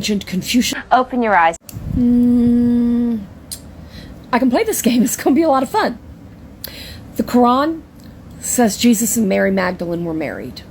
ancient Confucian. Open your eyes. I can play this game. It's going to be a lot of fun. The Quran says Jesus and Mary Magdalene were married.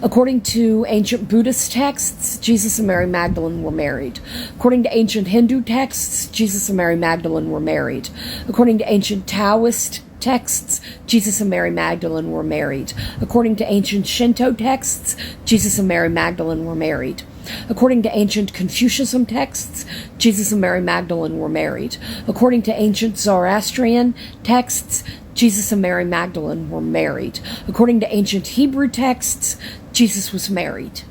According to ancient Buddhist texts, Jesus and Mary Magdalene were married. According to ancient Hindu texts, Jesus and Mary Magdalene were married. According to ancient Taoist texts, Jesus and Mary Magdalene were married. According to ancient Shinto texts, Jesus and Mary Magdalene were married. According to ancient Confucianism texts, Jesus and Mary Magdalene were married. According to ancient Zoroastrian texts, Jesus and Mary Magdalene were married. According to ancient Hebrew texts, Jesus was married.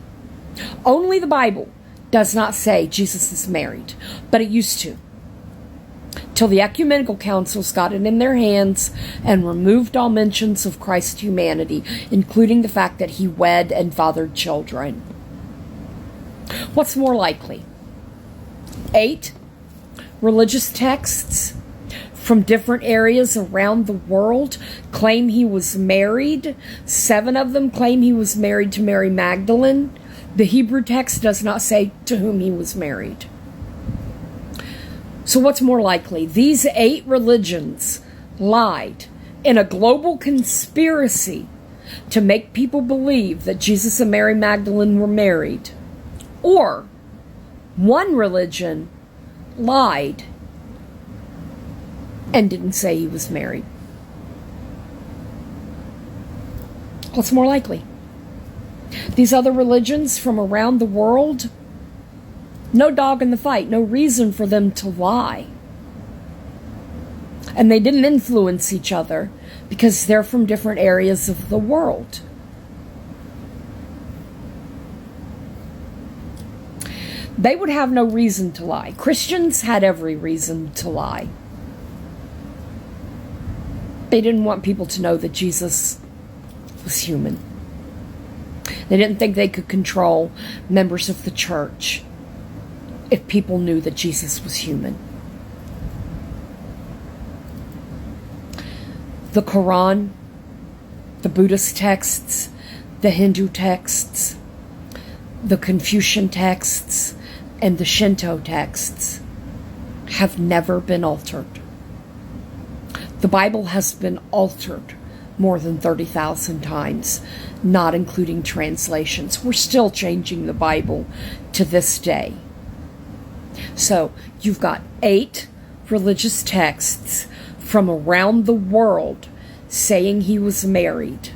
Only the Bible does not say Jesus is married, but it used to. Till the ecumenical councils got it in their hands and removed all mentions of Christ's humanity, including the fact that he wed and fathered children. What's more likely? 8 religious texts from different areas around the world claim he was married. 7 of them claim he was married to Mary Magdalene. The Hebrew text does not say to whom he was married. So what's more likely? These 8 religions lied in a global conspiracy to make people believe that Jesus and Mary Magdalene were married. Or one religion lied and didn't say he was married. What's more likely? These other religions from around the world, no dog in the fight, no reason for them to lie. And they didn't influence each other because they're from different areas of the world. They would have no reason to lie. Christians had every reason to lie. They didn't want people to know that Jesus was human. They didn't think they could control members of the church if people knew that Jesus was human. The Quran, the Buddhist texts, the Hindu texts, the Confucian texts, and the Shinto texts have never been altered. The Bible has been altered more than 30,000 times, not including translations. We're still changing the Bible to this day. So you've got 8 religious texts from around the world saying he was married.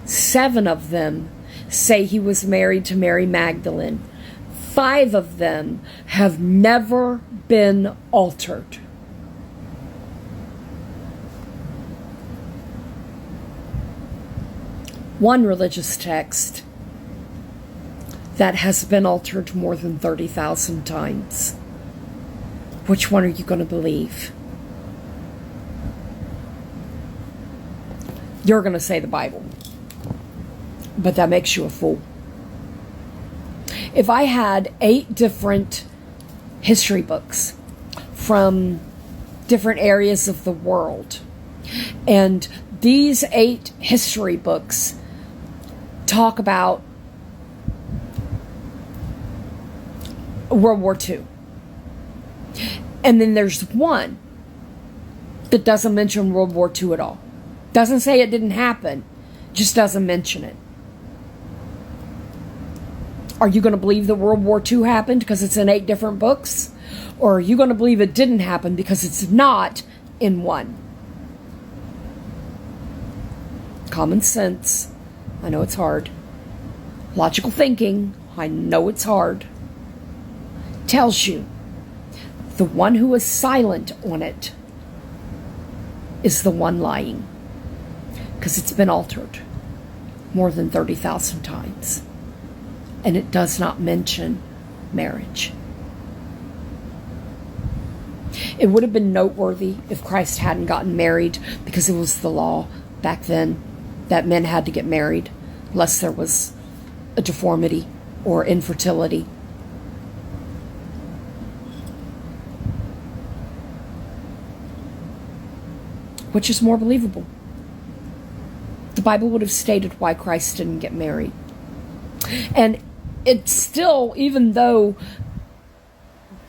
7 of them say he was married to Mary Magdalene. 5 of them have never been altered. One religious text that has been altered more than 30,000 times. Which one are you going to believe? You're going to say the Bible. But that makes you a fool. If I had 8 different history books from different areas of the world, and these 8 history books talk about World War II, and then there's one that doesn't mention World War II at all, doesn't say it didn't happen, just doesn't mention it. Are you going to believe that World War II happened because it's in 8 different books? Or are you going to believe it didn't happen because it's not in one? Common sense. I know it's hard. Logical thinking. I know it's hard. Tells you the one who is silent on it is the one lying. Because it's been altered more than 30,000 times. And it does not mention marriage. It would have been noteworthy if Christ hadn't gotten married, because it was the law back then that men had to get married unless there was a deformity or infertility. Which is more believable? The Bible would have stated why Christ didn't get married. And it's still, even though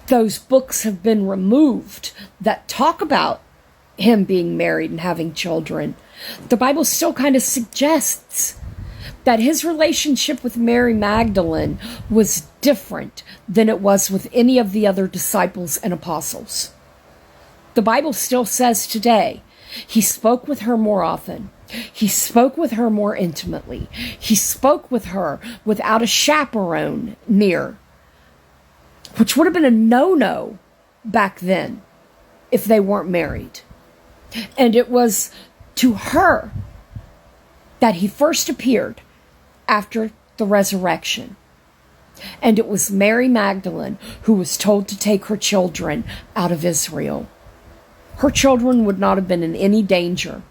those books have been removed that talk about him being married and having children, the Bible still kind of suggests that his relationship with Mary Magdalene was different than it was with any of the other disciples and apostles. The Bible still says today, he spoke with her more often. He spoke with her more intimately. He spoke with her without a chaperone near, which would have been a no-no back then if they weren't married. And it was to her that he first appeared after the resurrection. And it was Mary Magdalene who was told to take her children out of Israel. Her children would not have been in any danger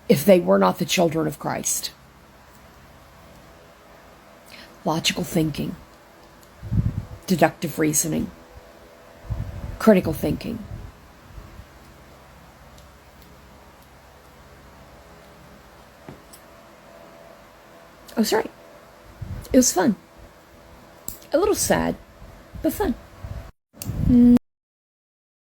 if they were not the children of Christ. Logical thinking, deductive reasoning, critical thinking. I was right. It was fun. A little sad, but fun.